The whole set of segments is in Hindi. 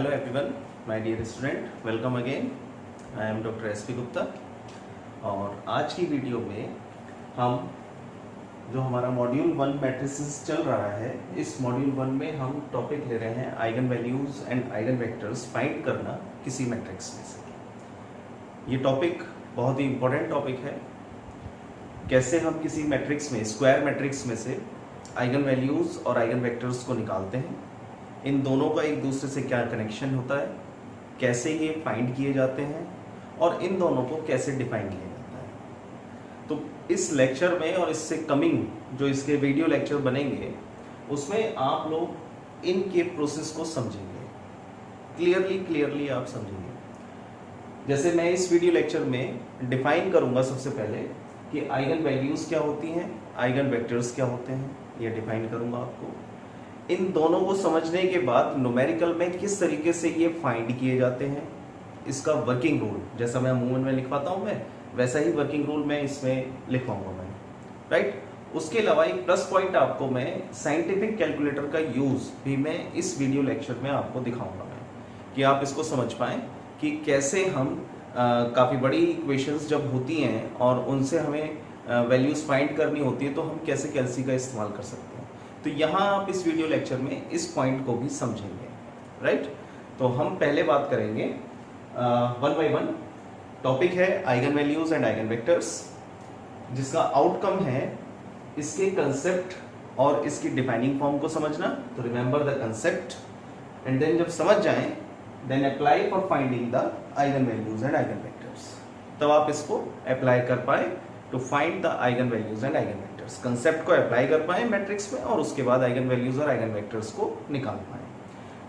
Hello everyone, my dear student, welcome again. I am Dr. S.P. Gupta और आज की वीडियो में हम जो हमारा मॉड्यूल 1 मैट्रिसेस चल रहा है, इस मॉड्यूल 1 में हम टॉपिक ले रहे हैं eigen values and eigen vectors find करना किसी मैट्रिक्स में से। ये टॉपिक बहुत ही इम्पोर्टेंट टॉपिक है। कैसे हम किसी मैट्रिक्स में, स्क्वायर मैट्रिक्स में से आइगन वैल्यूज और आइगन वेक्टर्स को निकालते हैं, इन दोनों का एक दूसरे से क्या कनेक्शन होता है, कैसे ये फाइंड किए जाते हैं और इन दोनों को कैसे डिफाइन किया जाता है। तो इस लेक्चर में और इससे कमिंग जो इसके वीडियो लेक्चर बनेंगे उसमें आप लोग इनके प्रोसेस को समझेंगे, क्लियरली आप समझेंगे। जैसे मैं इस वीडियो लेक्चर में डिफाइन करूंगा सबसे पहले कि आइगन वैल्यूज क्या होती हैं, आइगन वेक्टर्स क्या होते हैं, ये डिफाइन करूंगा आपको। इन दोनों को समझने के बाद न्यूमेरिकल में किस तरीके से ये फाइंड किए जाते हैं, इसका वर्किंग रूल, जैसा मैं अमूमन में लिखवाता हूं मैं वैसा ही वर्किंग रूल मैं इसमें लिखवाऊंगा मैं, राइट। उसके अलावा एक प्लस पॉइंट आपको मैं साइंटिफिक कैलकुलेटर का यूज भी मैं इस वीडियो लेक्चर में आपको दिखाऊंगा मैं, कि आप इसको समझ पाएं कि कैसे हम काफ़ी बड़ी इक्वेशंस जब होती हैं और उनसे हमें वैल्यूज फाइंड करनी होती है तो हम कैसे कैलसी का इस्तेमाल कर सकते हैं। तो यहाँ आप इस वीडियो लेक्चर में इस पॉइंट को भी समझेंगे, राइट। तो हम पहले बात करेंगे 1 बाय 1। टॉपिक है eigen values and eigen vectors, जिसका आउटकम है इसके कंसेप्ट और इसकी डिफाइनिंग फॉर्म को समझना। तो remember the concept and then जब समझ जाएं then apply for finding the eigen values and eigen vectors. तब आप इसको अप्लाई कर पाए to find the eigen values and eigen vectors. Concept को अप्लाई कर पाए मैट्रिक्स में और उसके बाद आइगन वैल्यूज और आइगन वेक्टर्स को निकाल पाए।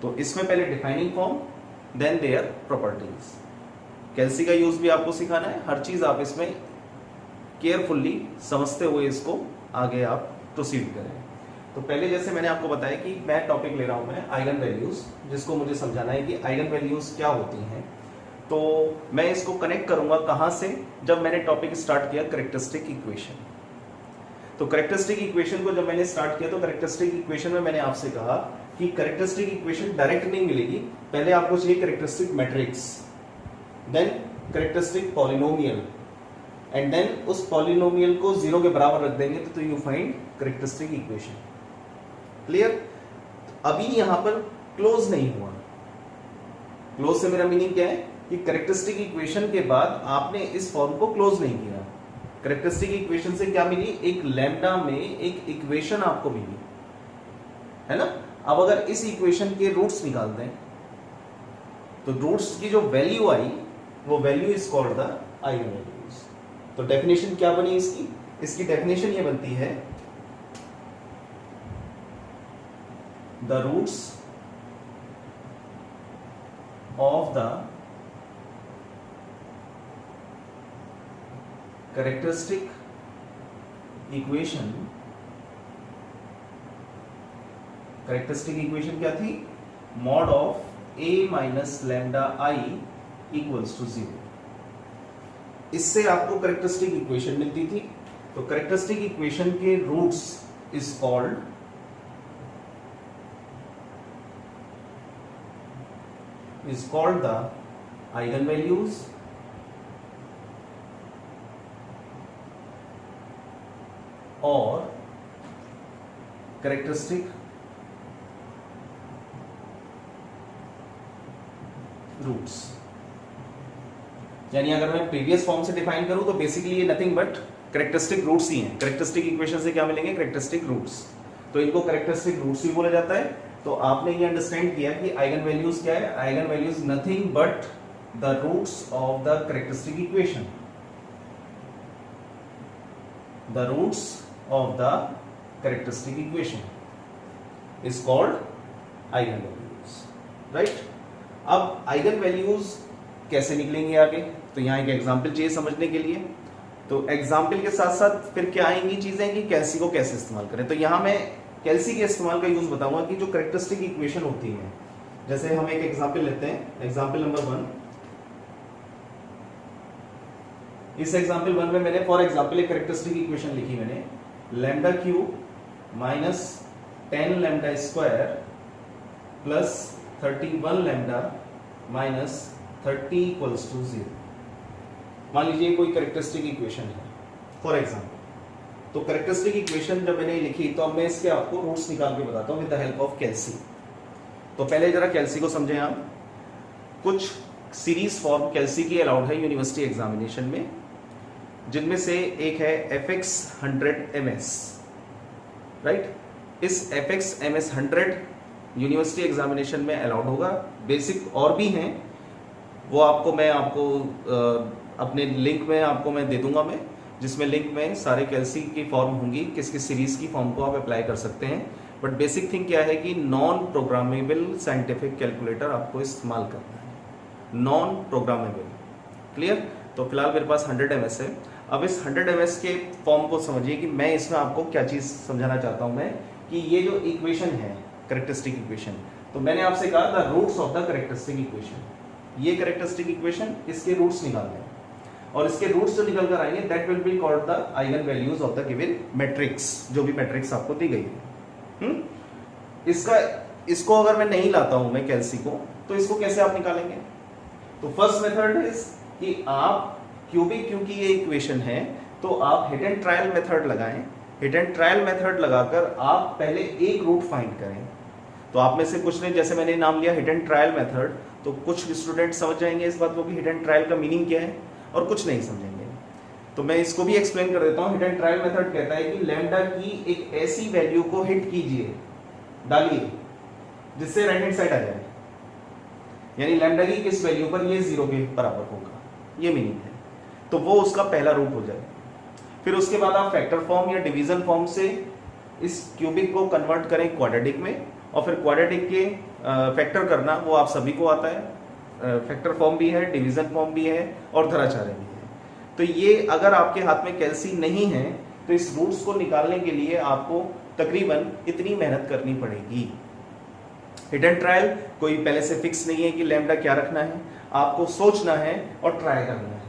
तो इसमें पहले defining form then their properties. कैलसी का यूज भी आपको सिखाना है, हर चीज आप इसमें केयरफुल्ली समझते हुए इसको आगे आप प्रोसीड करें। तो पहले जैसे मैंने आपको बताया कि मैं टॉपिक ले रहा हूं मैं आइगन वैल्यूज, जिसको मुझे समझाना है कि आइगन वैल्यूज क्या होती हैं। तो मैं इसको कनेक्ट करूंगा कहां से, जब मैंने टॉपिक स्टार्ट किया कैरेक्टरिस्टिक इक्वेशन। तो कैरेक्टरिस्टिक इक्वेशन को जब मैंने स्टार्ट किया तो कैरेक्टरिस्टिक इक्वेशन में मैंने आपसे कहा कि कैरेक्टरिस्टिक इक्वेशन डायरेक्ट नहीं मिलेगी, पहले आपको चाहिए characteristic matrix, then characteristic polynomial and then उस पॉलिनोमियल को 0 के बराबर रख देंगे तो you find characteristic equation. Clear. अभी यहां पर क्लोज नहीं हुआ। क्लोज से मेरा मीनिंग क्या है कि कैरेक्टरिस्टिक इक्वेशन के बाद आपने इस फॉर्म को क्लोज नहीं किया। कैरेक्टरिस्टिक इक्वेशन से क्या मिली, एक लैम्डा में एक इक्वेशन आपको मिली है ना। अब अगर इस इक्वेशन के रूट्स निकाल दें तो रूट्स की जो वैल्यू आई वो value is called the eigen values. तो डेफिनेशन क्या बनी इसकी, इसकी डेफिनेशन ये बनती है the roots of the characteristic equation. Characteristic equation क्या थी, mod of a minus lambda I equals to 0। इससे आपको कैरेक्टरिस्टिक इक्वेशन मिलती थी। तो कैरेक्टरिस्टिक इक्वेशन के roots is called the eigen values और कैरेक्टरिस्टिक रूट्स। यानी अगर मैं प्रीवियस फॉर्म से डिफाइन करूं तो बेसिकली ये नथिंग बट कैरेक्टरिस्टिक रूट्स ही हैं। कैरेक्टरिस्टिक इक्वेशन से क्या मिलेंगे, कैरेक्टरिस्टिक रूट्स। तो इनको कैरेक्टरिस्टिक रूट्स भी बोला जाता है। तो आपने ये अंडरस्टैंड किया कि आइगन वैल्यूज क्या है, eigen values nothing but the roots of the characteristic equation. The roots of the characteristic equation is called eigen values, right। अब आइगन वैल्यूज कैसे निकलेंगे आगे, तो यहाँ एक एग्जांपल चाहिए समझने के लिए। तो एग्जांपल के साथ साथ फिर क्या आएंगी चीजें कि कैलसी को कैसे इस्तेमाल करें। तो यहाँ मैं कैलसी के इस्तेमाल का यूज बताऊंगा कि जो कैरेक्टरिस्टिक इक्वेशन होती है, जैसे हम एक एग्जांपल लेते हैं, एग्जांपल नंबर 1। इस एग्जांपल 1 में मैंने फॉर एग्जांपल एक कैरेक्टरिस्टिक इक्वेशन लिखी मैंने, lambda cube minus 10 lambda square plus 31 lambda minus 30 equals to 0। मान लीजिए कोई कैरेक्टरिस्टिक इक्वेशन है फॉर एग्जाम्पल, तो कैरेक्टरिस्टिक इक्वेशन जब मैंने लिखी तो अब मैं इसके आपको रूट्स निकाल के बताता हूँ विद द हेल्प ऑफ कैल्सी। तो पहले जरा कैल्सी को समझें आप। कुछ सीरीज फॉर्म कैल्सी की अलाउड है यूनिवर्सिटी एग्जामिनेशन में, जिनमें से एक है fx 100ms, राइट। इस fx ms 100 यूनिवर्सिटी एग्जामिनेशन में अलाउड होगा। बेसिक और भी हैं, वो मैं आपको अपने लिंक में आपको मैं दे दूंगा मैं, जिसमें लिंक में सारे कैल्सी की फॉर्म होंगी, किस किस सीरीज की फॉर्म को आप अप्लाई कर सकते हैं। बट बेसिक थिंग क्या है कि नॉन प्रोग्रामेबल साइंटिफिक कैलकुलेटर आपको इस्तेमाल करना है, नॉन प्रोग्रामेबल। क्लियर। तो फिलहाल मेरे पास 100 ms है। अब इस 100 ms के फॉर्म को समझिए कि मैं इसमें आपको क्या चीज समझाना चाहता हूं मैं, कि ये जो इक्वेशन है कैरेक्टरिस्टिक इक्वेशन, तो मैंने आपसे कहा the roots of the characteristic equation, ये कैरेक्टरिस्टिक इक्वेशन, इसके रूट्स निकालने हैं, और इसके रूट्स जो निकल कर आएंगे that will be called the eigen values of the given matrix, जो भी मैट्रिक्स आपको दी गई है। इसको अगर मैं नहीं लाता हूं मैं कैल्सी को, तो इसको कैसे आप निकालेंगे? तो फर्स्ट मेथड इज कि आप क्योंकि ये इक्वेशन है, तो आप हिट एंड ट्रायल मेथड लगाएं। हिट एंड ट्रायल मेथड लगाकर आप पहले एक रूट फाइंड करें। तो आप में से कुछ ने, जैसे मैंने नाम लिया हिट एंड ट्रायल मेथड, तो कुछ स्टूडेंट समझ जाएंगे इस बात को कि हिट एंड ट्रायल का मीनिंग क्या है, और कुछ नहीं समझेंगे। तो मैं इसको भी एक्सप्लेन कर देता हूं। हिट एंड ट्रायल मेथड कहता है कि लैम्डा की एक ऐसी वैल्यू को हिट कीजिए, डालिए, जिससे राइट हैंड साइड आ जाए, यानी लैम्डा की किस वैल्यू पर ये 0 के बराबर होगा, ये मीनिंग है। तो वो उसका पहला रूट हो जाए। फिर उसके बाद आप फैक्टर फॉर्म या डिवीजन फॉर्म से इस क्यूबिक को कन्वर्ट करें क्वाड्रेटिक में, और फिर क्वाड्रेटिक के फैक्टर करना वो आप सभी को आता है। फैक्टर फॉर्म भी है, डिवीजन फॉर्म भी है, और धराचार्य भी है। तो ये अगर आपके हाथ में कैल्सी नहीं है, तो इस रूट्स को निकालने के लिए आपको तकरीबन इतनी मेहनत करनी पड़ेगी। हिट एंड ट्रायल कोई पहले से फिक्स नहीं है कि लैम्डा क्या रखना है, आपको सोचना है और ट्राई करना है।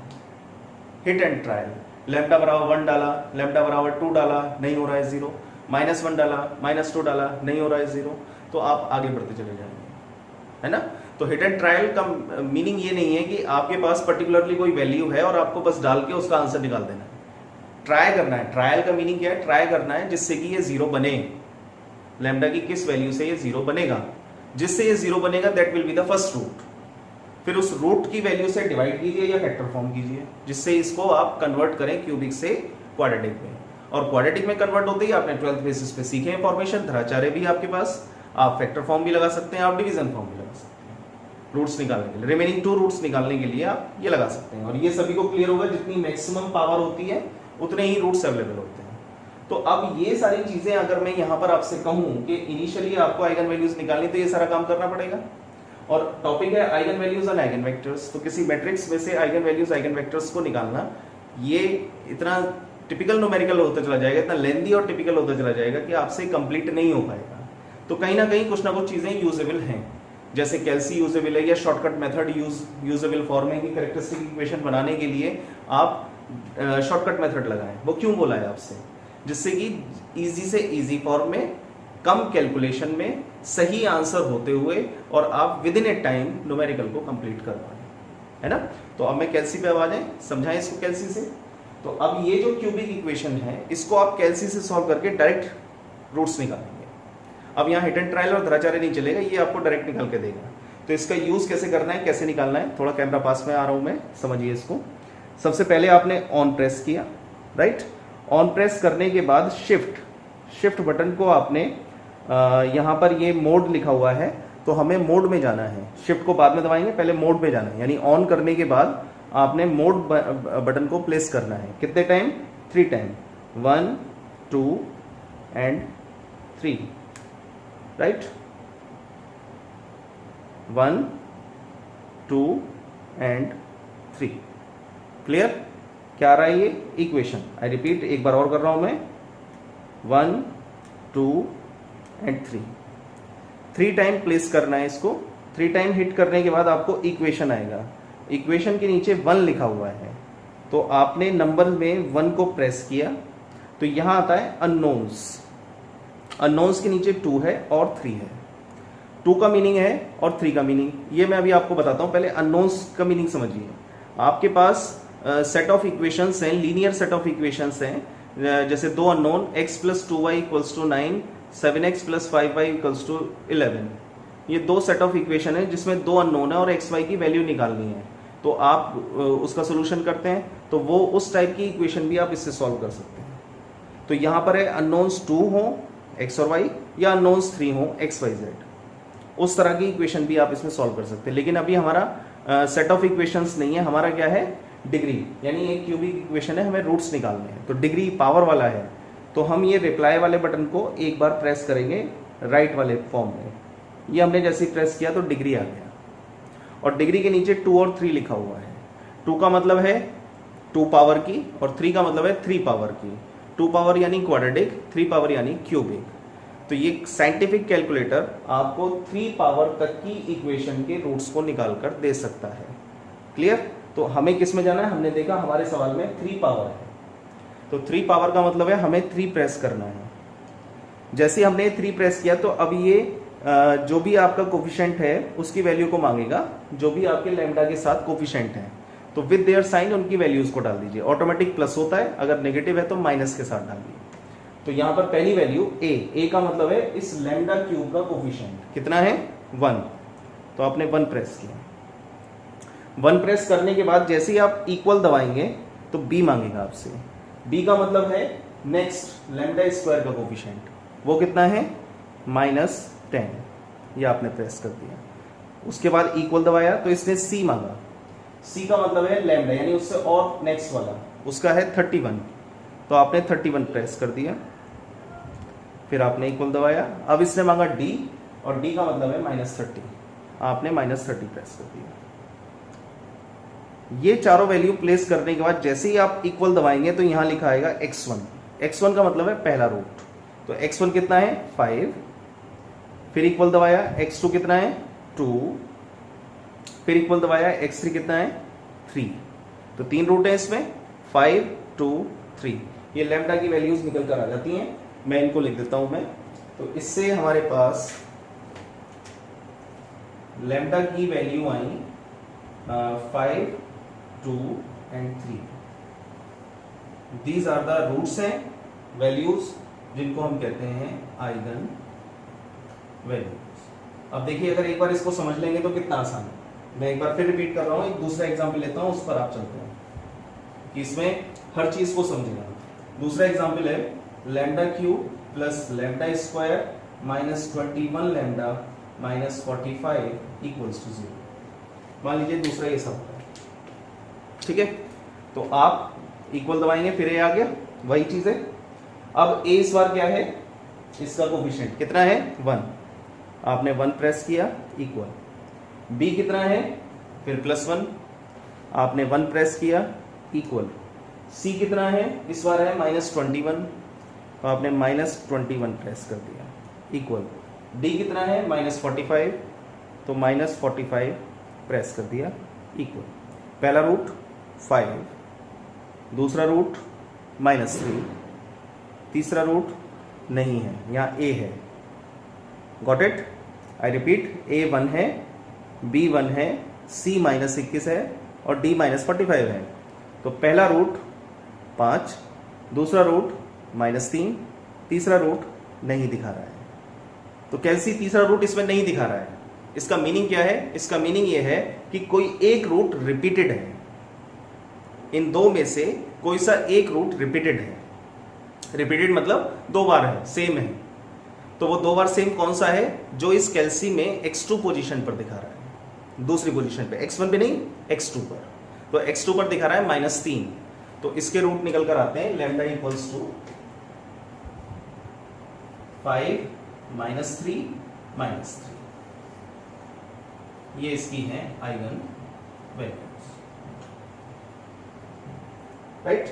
हिट एंड ट्रायल, लैम्डा बराबर 1 डाला, लैम्डा बराबर 2 डाला, नहीं हो रहा है 0, -1 डाला, -2 डाला, नहीं हो रहा है 0, तो आप आगे बढ़ते चले जाएंगे, है ना। तो हिट एंड ट्रायल का मीनिंग ये नहीं है कि आपके पास पर्टिकुलरली कोई वैल्यू है और आपको बस डाल के उसका आंसर निकाल देना है। ट्राई करना है। ट्रायल का मीनिंग क्या है? ट्राई करना है जिससे कि ये 0 बने। लैम्डा की किस वैल्यू से ये 0 बनेगा, जिससे ये 0 बनेगा that will be the first root. फिर उस रूट की वैल्यू से डिवाइड कीजिए या फैक्टर फॉर्म कीजिए, जिससे इसको आप कन्वर्ट करें क्यूबिक से क्वाड्रेटिक में। और क्वाड्रेटिक में कन्वर्ट होते ही आपने 12th बेसिस पे सीखे हैं फॉर्मेशन, धराचार्य भी आपके पास, आप फैक्टर फॉर्म भी लगा सकते हैं, आप डिवीजन फॉर्म भी लगा सकते हैं रूट्स निकालने के लिए। रिमेनिंग 2 रूट्स निकालने के लिए आप ये लगा सकते हैं, और ये सभी को क्लियर होगा, जितनी मैक्सिमम पावर होती है उतने ही रूट्स अवेलेबल होते हैं। तो अब ये सारी चीजें अगर मैं यहाँ पर आपसे कहूँ कि इनिशियली आपको आइगन वैल्यूज निकालनी, तो ये सारा काम करना पड़ेगा। और टॉपिक है eigen values and eigen vectors. तो किसी मैट्रिक्स में से आइगन वैल्यूज आइगन वेक्टर्स को निकालना, ये इतना टिपिकल न्यूमेरिकल होता चला जाएगा, इतना लेंदी और टिपिकल होता चला जाएगा कि आपसे कंप्लीट नहीं हो पाएगा। तो कहीं ना कहीं कुछ ना कुछ चीजें यूजेबल हैं, जैसे कैल्सी यूजेबल है, या शॉर्टकट मेथड यूजेबल फॉर्म है कि कैरेक्टरिस्टिक इक्वेशन बनाने के लिए आप शॉर्टकट मेथड लगाएं। वो क्यों बोला है आपसे? जिससे कि इजी से इजी फॉर्म में, कम कैलकुलेशन में सही आंसर होते हुए, और आप with in A time numerical को कंप्लीट कर पाए, है ना। तो अब मैं कैल्सी पे आ जाए, समझाएं इसको कैल्सी से। तो अब ये जो क्यूबिक इक्वेशन है, इसको आप कैल्सी से सॉल्व करके डायरेक्ट रूट्स निकालेंगे। अब यहाँ हिट एंड ट्रायल और धराचार्य नहीं चलेगा, ये आपको डायरेक्ट निकाल के देगा। तो इसका यूज कैसे करना है, कैसे निकालना है, थोड़ा कैमरा पास में आ रहा हूं मैं, समझिए इसको। सबसे पहले आपने ऑन प्रेस किया, राइट। ऑन प्रेस करने के बाद शिफ्ट बटन को आपने यहाँ पर ये मोड लिखा हुआ है, तो हमें मोड में जाना है। शिफ्ट को बाद में दबाएंगे, पहले मोड में जाना है, यानी ऑन करने के बाद आपने मोड बटन को प्लेस करना है। कितने time? 3 time, 1 2 and 3, right. 1 2 and 3, clear. क्या आ रहा है ये इक्वेशन? आई रिपीट, एक बार और कर रहा हूं मैं, 1 2 एंड 3 टाइम प्लेस करना है इसको। 3 टाइम हिट करने के बाद आपको इक्वेशन आएगा। इक्वेशन के नीचे 1 लिखा हुआ है, तो आपने नंबर में 1 को प्रेस किया, तो यहां आता है अननोन्स। अननोन्स के नीचे 2 है और 3 है। 2 का मीनिंग है और 3 का मीनिंग, ये मैं अभी आपको बताता हूँ। पहले अननोन्स का मीनिंग समझिए। आपके पास सेट ऑफ इक्वेशंस हैं, लीनियर सेट ऑफ इक्वेशंस हैं, जैसे 2 unknown x plus 2y equals to 9, 7x plus 5y equals to 11। ये 2 सेट ऑफ इक्वेशन है जिसमें 2 अननोन है और x y की वैल्यू निकालनी है। तो आप उसका सोल्यूशन करते हैं, तो वो उस टाइप की इक्वेशन भी आप इससे सॉल्व कर सकते हैं। तो यहाँ पर है अननोन्स 2 हो x और y, या अननोन्स 3 हो x y z, उस तरह की इक्वेशन भी आप इसमें सॉल्व कर सकते हैं। लेकिन अभी हमारा सेट ऑफ इक्वेशंस नहीं है, हमारा क्या है, डिग्री, यानी एक क्यूबिक इक्वेशन है, हमें रूट्स निकालने हैं, तो डिग्री पावर वाला है। तो हम ये रिप्लाई वाले बटन को एक बार प्रेस करेंगे राइट वाले फॉर्म में, ये हमने जैसे ही प्रेस किया तो डिग्री आ गया, और डिग्री के नीचे 2 और 3 लिखा हुआ है। 2 का मतलब है 2 पावर की, और 3 का मतलब है 3 पावर की। 2 पावर यानी क्वाड्रेटिक, 3 पावर यानी क्यूबिक। तो ये साइंटिफिक कैलकुलेटर आपको 3 पावर तक की इक्वेशन के रूट्स को निकाल कर दे सकता है। क्लियर? तो हमें किस में जाना है, हमने देखा हमारे सवाल में 3 पावर है, तो 3 पावर का मतलब है हमें 3 प्रेस करना है। जैसे हमने 3 प्रेस किया तो अब ये जो भी आपका कोफिशिएंट है उसकी वैल्यू को मांगेगा, जो भी आपके लैम्डा के साथ कोफिशिएंट है, तो विद देयर साइन उनकी वैल्यूज को डाल दीजिए। ऑटोमेटिक प्लस होता है, अगर नेगेटिव है तो माइनस के साथ डालिए। तो यहां पर पहली वैल्यू ए का मतलब है इस लैम्डा क्यूब का कोफिशिएंट कितना है, 1। तो आपने 1 प्रेस किया। 1 प्रेस करने के बाद जैसे ही आप इक्वल दबाएंगे तो बी मांगेगा आपसे। बी का मतलब है नेक्स्ट लैम्डा स्क्वायर का कोफिशिएंट, वो कितना है, -10। ये आपने प्रेस कर दिया। उसके बाद इक्वल दबाया तो इसने सी मांगा। सी का मतलब है लैम्डा, यानी उससे और नेक्स्ट वाला, उसका है 31, तो आपने 31 प्रेस कर दिया। फिर आपने इक्वल दबाया। अब इसने मांगा डी, और डी का मतलब है -30, आपने -30 प्रेस कर दिया। ये चारों वैल्यू प्लेस करने के बाद जैसे ही आप इक्वल दबाएंगे तो यहां लिखा आएगा x1। x1 का मतलब है पहला रूट, तो x1 कितना है, 5। फिर इक्वल दबाया, x2 कितना है, 2। फिर इक्वल दबाया, x3 कितना है, 3। तो 3 रूट है इसमें, 5, 2, 3। ये लैम्डा की वैल्यूज निकल कर आ जाती हैं। मैं इनको लिख देता हूं मैं। तो इससे हमारे पास लैम्डा की वैल्यू आई 5, 2 and 3। These are the roots हैं, वैल्यूज, जिनको हम कहते हैं आइगन वैल्यूज। अब देखिए, अगर एक बार इसको समझ लेंगे तो कितना आसान है। मैं एक बार फिर रिपीट कर रहा हूं, एक दूसरा एग्जाम्पल लेता हूं, उस पर आप चलते हैं कि इसमें हर चीज को समझेगा। दूसरा एग्जाम्पल है lambda cube plus lambda square -21 lambda -45 equals to 0। मान लीजिए दूसरा ये सब है, ठीक है। तो आप इक्वल दबाएंगे, फिर ए आ गया, वही चीज है। अब ए इस बार क्या है, इसका कोफिशिएंट कितना है, 1। आपने 1 प्रेस किया, इक्वल। बी कितना है, फिर +1, आपने 1 प्रेस किया, इक्वल। सी कितना है, इस बार है -21, तो आपने -21 प्रेस कर दिया, इक्वल। डी कितना है, -45, तो -45 प्रेस कर दिया, इक्वल। पहला रूट 5, दूसरा रूट -3, तीसरा रूट नहीं है, यहाँ ए है। Got it? आई रिपीट, ए 1 है, बी 1 है, सी -21 है, और डी -45 है। तो पहला रूट 5, दूसरा रूट -3, तीसरा रूट नहीं दिखा रहा है। तो कैसी तीसरा रूट इसमें नहीं दिखा रहा है? इसका मीनिंग क्या है? इसका मीनिंग ये है कि कोई एक रूट रिपीटेड है, इन दो में से कोई सा एक रूट रिपीटेड है। रिपीटेड मतलब 2 बार है, सेम है। तो वो 2 बार सेम कौन सा है, जो इस कैल्सी में x2 पोजीशन पर दिखा रहा है, दूसरी पोजीशन पे, x1 पे नहीं, x2 पर। तो x2 पर दिखा रहा है -3, तो इसके रूट निकल कर आते हैं लैम्डा इक्वल्स टू 5 -3 -3। ये इसकी है आइगन वैल्यूज, राइट।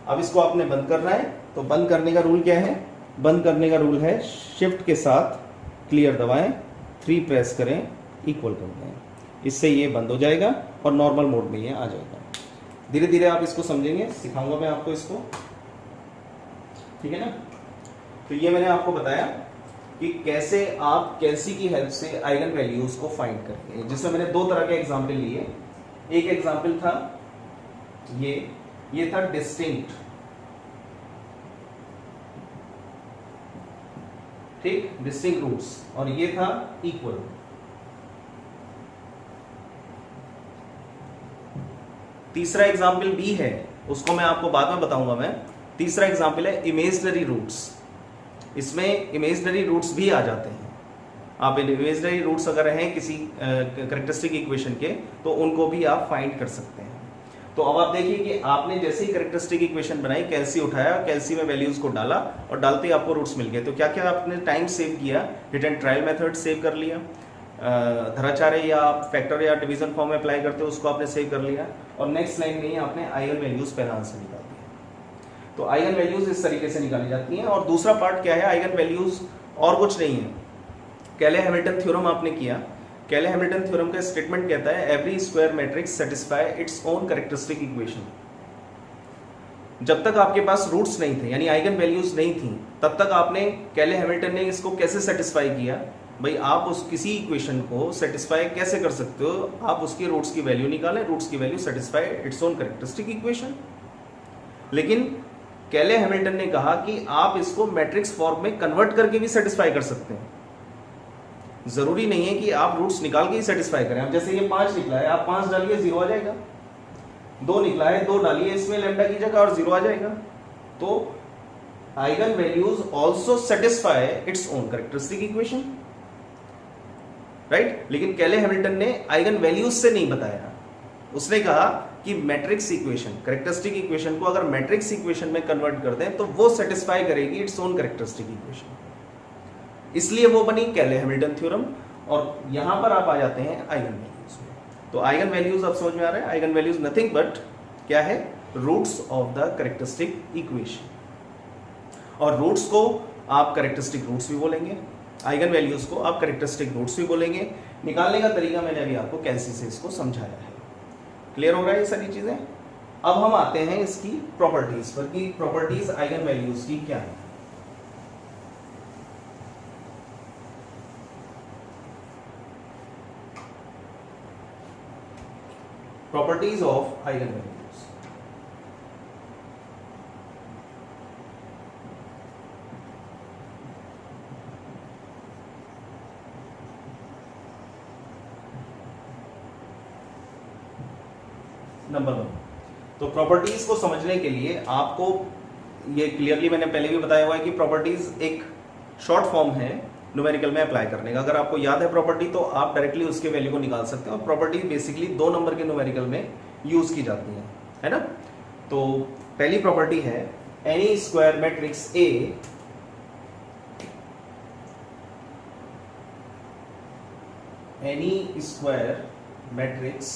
अब इसको आपने बंद करना है, तो बंद करने का रूल क्या है? बंद करने का रूल है शिफ्ट के साथ क्लियर दबाएं, 3 प्रेस करें, इक्वल कर दें, इससे ये बंद हो जाएगा और नॉर्मल मोड में ये आ जाएगा। धीरे धीरे आप इसको समझेंगे, सिखाऊंगा मैं आपको इसको, ठीक है ना। तो ये मैंने आपको बताया कि कैसे आप कैलसी की हेल्प से आइगन वैल्यूज को फाइंड करेंगे, जिसमें मैंने दो तरह के एग्जाम्पल लिए। एक एग्जाम्पल था ये था डिस्टिंक्ट, ठीक, डिस्टिंक्ट रूट्स, और ये था इक्वल। तीसरा एग्जाम्पल भी है, उसको मैं आपको बाद में बताऊंगा मैं। तीसरा एग्जाम्पल है इमेजिनरी रूट्स। इसमें इमेजिनरी रूट्स भी आ जाते हैं। आप इमेजिनरी रूट्स अगर हैं किसी कैरेक्टरिस्टिक इक्वेशन के, तो उनको भी आप फाइंड कर सकते हैं। तो अब आप देखिए कि आपने जैसे ही कैरेक्टरिस्टिक इक्वेशन बनाई, कैलसी उठाया, कैलसी में वैल्यूज को डाला और डालते ही आपको रूट्स मिल गए। तो क्या क्या आपने टाइम सेव किया, रिटर्न ट्रायल मेथड सेव कर लिया, धराचार्य या आप फैक्टर या डिवीजन फॉर्म में अप्लाई करते हो उसको आपने सेव कर लिया, और नेक्स्ट लाइन में ही आपने आइगन वैल्यूज पहला आंसर निकाल दिया। तो आइगन वैल्यूज इस तरीके से निकाली जाती हैं। और दूसरा पार्ट क्या है, आइगन वैल्यूज और कुछ नहीं है, कैले हैमिल्टन थ्योरम आपने किया। कैले हैमिल्टन थ्योरम का स्टेटमेंट कहता है every square matrix satisfy its own characteristic equation. जब तक आपके पास रूट्स नहीं थे, यानी आइगन वैल्यूज नहीं थी, तब तक आपने कैले हैमिल्टन ने इसको कैसे सेटिस्फाई किया, भाई आप उस किसी इक्वेशन को सेटिस्फाई कैसे कर सकते हो, आप उसके रूट्स की वैल्यू निकालें, रूट्स की value satisfy its own characteristic equation. लेकिन कैले हैमिल्टन ने कहा कि आप इसको मैट्रिक्स फॉर्म में कन्वर्ट करके भी सेटिस्फाई कर सकते हैं। जरूरी नहीं है कि आप रूट्स निकाल के ही सेटिस्फाई करें। अब जैसे ये 5 निकला है, आप 5 डालिए 0 आ जाएगा। 2 निकला है, 2 डालिए इसमें लैम्डा की जगह और 0 आ जाएगा। तो eigen values also satisfy its own characteristic equation, right. लेकिन कैले हैमिल्टन ने आइगन वैल्यूज से नहीं बताया। उसने कहा कि मैट्रिक्स इक्वेशन, कैरेक्टरिस्टिक इक्वेशन को अगर मैट्रिक्स इक्वेशन में कन्वर्ट कर दें तो वो सेटिस्फाई करेगी इट्स ओन कैरेक्टरिस्टिक इक्वेशन। इसलिए वो बनी कैले हैमिल्टन थ्योरम। और यहां पर आप आ जाते हैं आइगन वैल्यूज में। तो आइगन वैल्यूज अब समझ में आ रहा है, आइगन वैल्यूज नथिंग बट क्या है, roots of the characteristic equation. और रूट्स को आप कैरेक्टरिस्टिक रूट्स भी बोलेंगे, आइगन वैल्यूज को आप कैरेक्टरिस्टिक रूट्स भी बोलेंगे। निकालने का तरीका मैंने अभी आपको कैलसी से इसको समझाया है। क्लियर हो रहा है ये सारी चीजें। अब हम आते हैं इसकी प्रॉपर्टीज पर कि प्रॉपर्टीज आइगन वैल्यूज की क्या है। Properties of eigen values. Number 1, तो प्रॉपर्टीज को समझने के लिए आपको ये क्लियरली मैंने पहले भी बताया हुआ है कि प्रॉपर्टीज एक शॉर्ट फॉर्म है न्यूमेरिकल में अप्लाई करने का। अगर आपको याद है प्रॉपर्टी तो आप डायरेक्टली उसके वैल्यू को निकाल सकते हैं। और प्रॉपर्टी बेसिकली 2 नंबर के न्यूमेरिकल में यूज की जाती है ना। तो पहली प्रॉपर्टी है N E square matrix A N E square matrix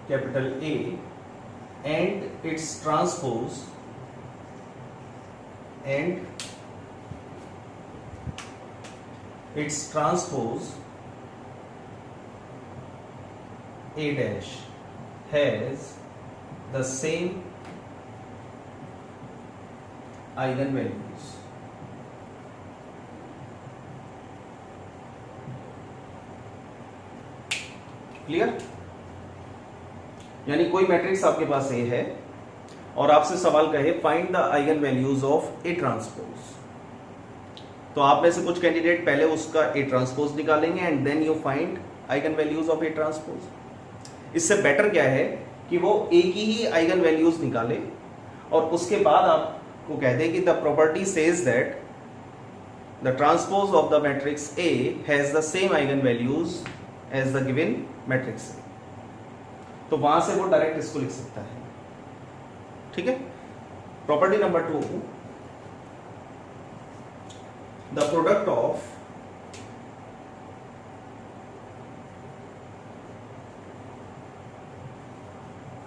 capital A and its transpose A dash has the same eigen values clear. यानी कोई मैट्रिक्स आपके पास ए है और आपसे सवाल कहे find the eigen values of A transpose, तो आप में से कुछ कैंडिडेट पहले उसका ए ट्रांसपोज निकालेंगे and then you find eigen values of A transpose. इससे बेटर क्या है कि वो ए की ही आइगन वैल्यूज निकाले और उसके बाद आपको कह दे कि the property says that the transpose of the matrix A has the same eigen values as the given matrix A. तो वहां से वो डायरेक्ट इसको लिख सकता है, ठीक है। Property number 2, the product of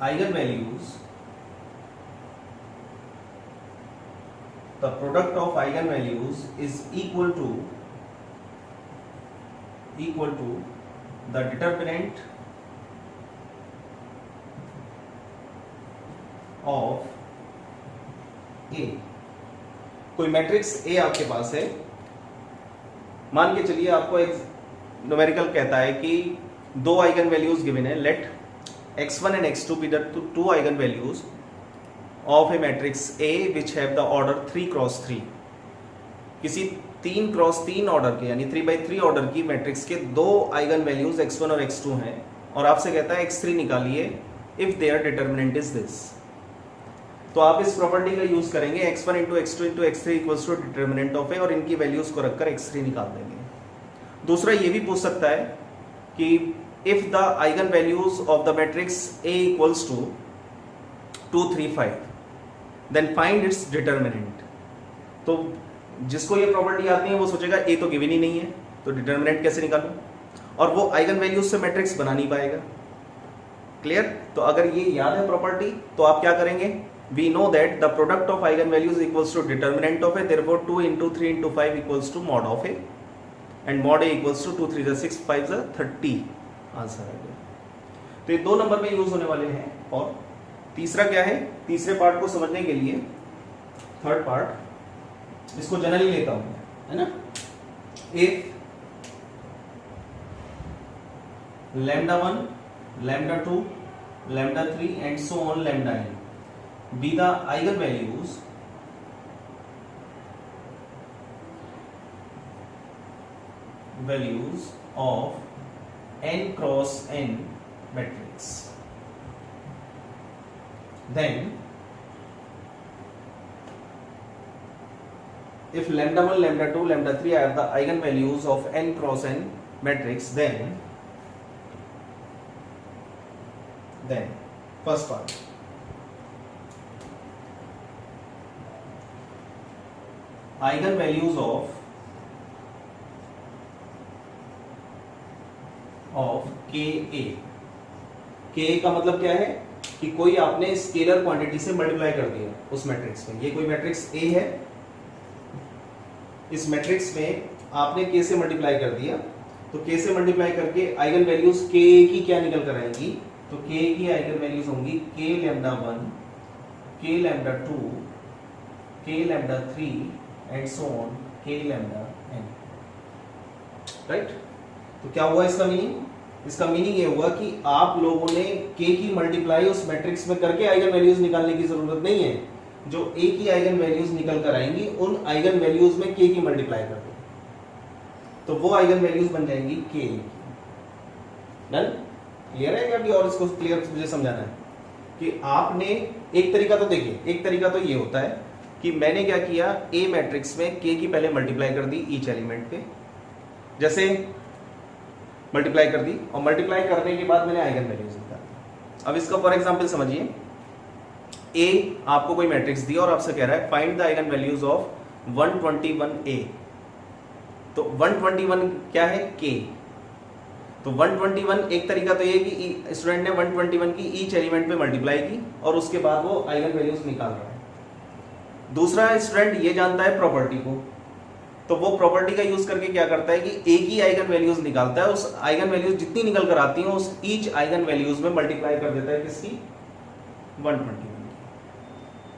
eigen values is equal to the determinant of A कोई मैट्रिक्स ए आपके पास है, मान के चलिए आपको एक न्यूमेरिकल कहता है कि दो आइगन वैल्यूज गिवन है, let x1 and x2 be the two eigen values of a matrix A which have the order 3x3। किसी 3x3 ऑर्डर के यानी 3x3 ऑर्डर की मैट्रिक्स के दो आइगन वैल्यूज x1 और x2 हैं, और आपसे कहता है x3 निकालिए if their determinant is this. तो आप इस प्रॉपर्टी का यूज करेंगे, x1 into x2 into x3 equals to determinant of A, और इनकी वैल्यूज को रखकर x3 निकाल देंगे। दूसरा ये भी पूछ सकता है कि if the eigen values of the matrix A equals to 2 3 5 then find its determinant. तो जिसको ये प्रॉपर्टी आती है वो सोचेगा A तो गिवन ही नहीं है, तो डिटर्मिनेंट कैसे निकालूं, और वो आइगन वैल्यूज से मैट्रिक्स बना नहीं पाएगा। क्लियर? तो अगर ये याद है प्रॉपर्टी तो आप क्या करेंगे, we know that the product of eigen values equals to determinant of A, therefore 2 into 3 into 5 equals to mod of A, and mod A equals to 2 3 6 5 30। Answer आ गया। तो ये 2 नंबर में यूज होने वाले हैं। और तीसरा क्या है, तीसरे पार्ट को समझने के लिए थर्ड पार्ट, इसको जनरली लेता हूं, है ना। If λ1 λ2 λ3 and so on λn be the eigenvalues of n cross n matrix, then if λ1 λ2 λ3 are the eigenvalues of n cross n matrix, then first part, eigenvalues of ka। ka का मतलब क्या है कि कोई आपने स्केलर क्वांटिटी से मल्टीप्लाई कर दिया उस मैट्रिक्स में। ये कोई मैट्रिक्स A है, इस मैट्रिक्स में आपने k से मल्टीप्लाई कर दिया, तो k से मल्टीप्लाई करके आइगन वैल्यूज k की क्या निकल कर आएंगी, तो k की आइगन वैल्यूज होंगी k λ1 k λ2 k λ3 and so on k λn। Right? तो क्या हुआ इसका मीनिंग? इसका मीनिंग ये हुआ कि आप लोगों ने k की मल्टीप्लाई उस मैट्रिक्स में करके आइगन वैल्यूज निकालने की जरूरत नहीं है। जो a की आइगन वैल्यूज निकल कर आएंगी उन आइगन वैल्यूज में k की मल्टीप्लाई कर दो, तो वो आइगन वैल्यूज बन जाएंगी k। डन? क्लियर है? अभी और इसको क्लियर मुझे समझाना है कि आपने एक तरीका तो देखिए, एक तरीका तो ये होता है कि मैंने क्या किया, A मैट्रिक्स में k की पहले मल्टीप्लाई कर दी ईच एलिमेंट पे, जैसे मल्टीप्लाई कर दी, और मल्टीप्लाई करने के बाद मैंने आइगन वैल्यूज निकाली। अब इसका फॉर एग्जांपल समझिए, A आपको कोई मैट्रिक्स दिया और आपसे कह रहा है find the eigen values of 121A। तो 121 क्या है, k। तो 121 एक तरीका तो ये कि स्टूडेंट ने 121 की ईच एलिमेंट पे मल्टीप्लाई की और उसके बाद वो आइगन वैल्यूज निकाल रहा है। दूसरा स्टूडेंट ये जानता है प्रॉपर्टी को, तो वो प्रॉपर्टी का यूज करके क्या करता है कि एक ही आइगन वैल्यूज निकालता है, उस आइगन वैल्यूज जितनी निकल कर आती हैं उस ईच आइगन वैल्यूज में मल्टीप्लाई कर देता है किसकी, 121।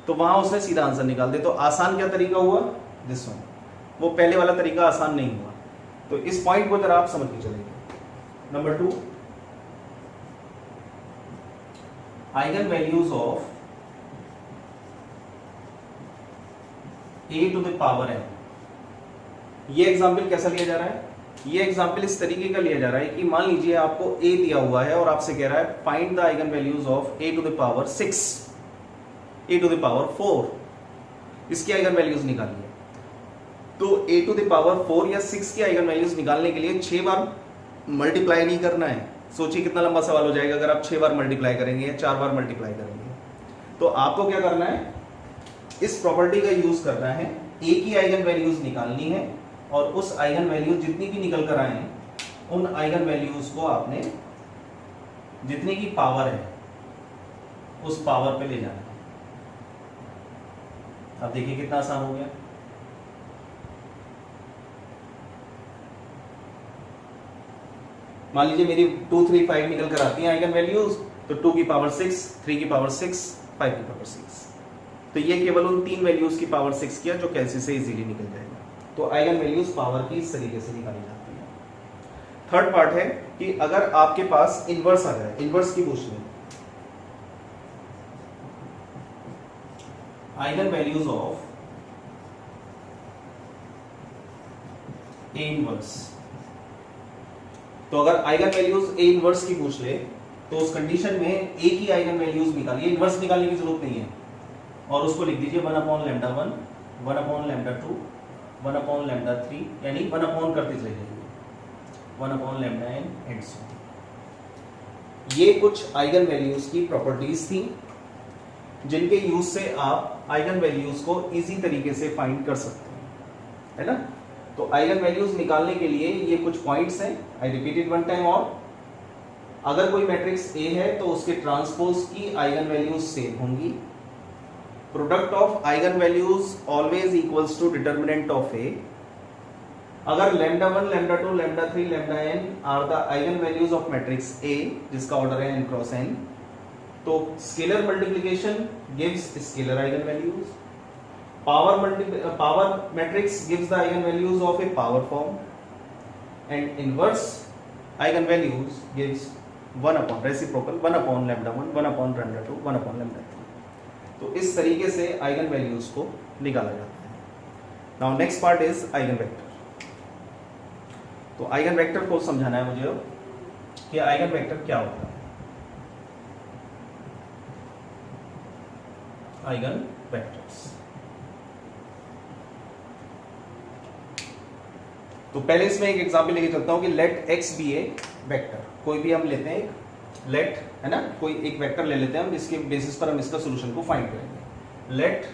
तो वहां उसने सीधा आंसर निकाल दिया। तो आसान क्या तरीका हुआ, दिस वन। वो पहले वाला तरीका आसान नहीं हुआ। तो इस पॉइंट को जरा आप समझ के चलेंगे। Number 2, eigen values of a to the power n। ये एग्जाम्पल कैसा लिया जा रहा है, ये एग्जाम्पल इस तरीके का लिया जा रहा है कि मान लीजिए आपको a दिया हुआ है और आपसे कह रहा है find the eigen values of a to the power 6 a to the power 4, इसकी आइगन वैल्यूज निकालिए। तो a टू द पावर 4 या 6 की आइगन वैल्यूज निकालने के लिए 6 बार मल्टीप्लाई नहीं करना है। सोचिए कितना लंबा सवाल हो जाएगा अगर आप 6 बार मल्टीप्लाई करेंगे या 4 बार मल्टीप्लाई करेंगे। तो आपको क्या करना है, इस प्रॉपर्टी का यूज करना है, a की आइगन वैल्यूज निकालनी है और उस आइगन वैल्यूज जितनी भी निकल कर आए उन आइगन वैल्यूज को आपने जितनी की पावर है उस पावर पे ले जाना है। अब देखिए कितना आसान हो गया। मान लीजिए मेरी 2 3 5 निकल कर आती हैं आइगन वैल्यूज, तो 2 की पावर 6, 3 की पावर 6, 5 की पावर 6। तो ये केवल उन 3 वैल्यूज की पावर 6 किया जो कैलसी से इजीली निकल जाएगा। तो आइगन वैल्यूज पावर की इस तरीके से निकाली जाती है। थर्ड पार्ट है कि अगर आपके पास इनवर्स आ जाए, इनवर्स की पूछ लें, eigen values of A inverse. तो अगर आइगन वैल्यूज ए इनवर्स की पूछ ले तो उस कंडीशन में ए की आइगन वैल्यूज निकालिए, इनवर्स निकालने की जरूरत नहीं है, और उसको लिख दीजिए 1/λ1, 1/λ2, 1/λ3, यानी 1 करते चले जाइए 1/λn एंड सो। ये कुछ आइगन वैल्यूज की प्रॉपर्टीज थी जिनके यूज से आप आइगन वैल्यूज को इजी तरीके से फाइंड कर सकते हैं, है ना। तो आइगन वैल्यूज निकालने के लिए ये कुछ पॉइंट्स हैं, I repeat it one time. और अगर कोई मैट्रिक्स ए है तो उसके ट्रांसपोज की आइगन वैल्यूज सेम होंगी। Product of eigen values always equals to determinant of A. अगर λ1, λ2, λ3, λn are the eigen values of matrix A जिसका ऑर्डर है n क्रॉस n, तो scalar multiplication gives scalar eigen values, power matrix gives the eigen values of A power form, and inverse eigen values gives one by reciprocal 1/λ1, 1/λ2, 1/λ3। तो इस तरीके से आइगन वैल्यूज को निकाला जाता है। Now next part is eigen vector. तो आइगन वेक्टर को समझाना है मुझे कि आइगन वेक्टर क्या होता है। आइगन वेक्टर्स, तो पहले इसमें एक एग्जांपल लेके चलता हूं कि late x be a vector. कोई भी हम लेते हैं, लेट, है ना, कोई एक वेक्टर ले लेते हैं हम जिसके बेसिस पर हम इसका सॉल्यूशन को फाइंड करेंगे। Let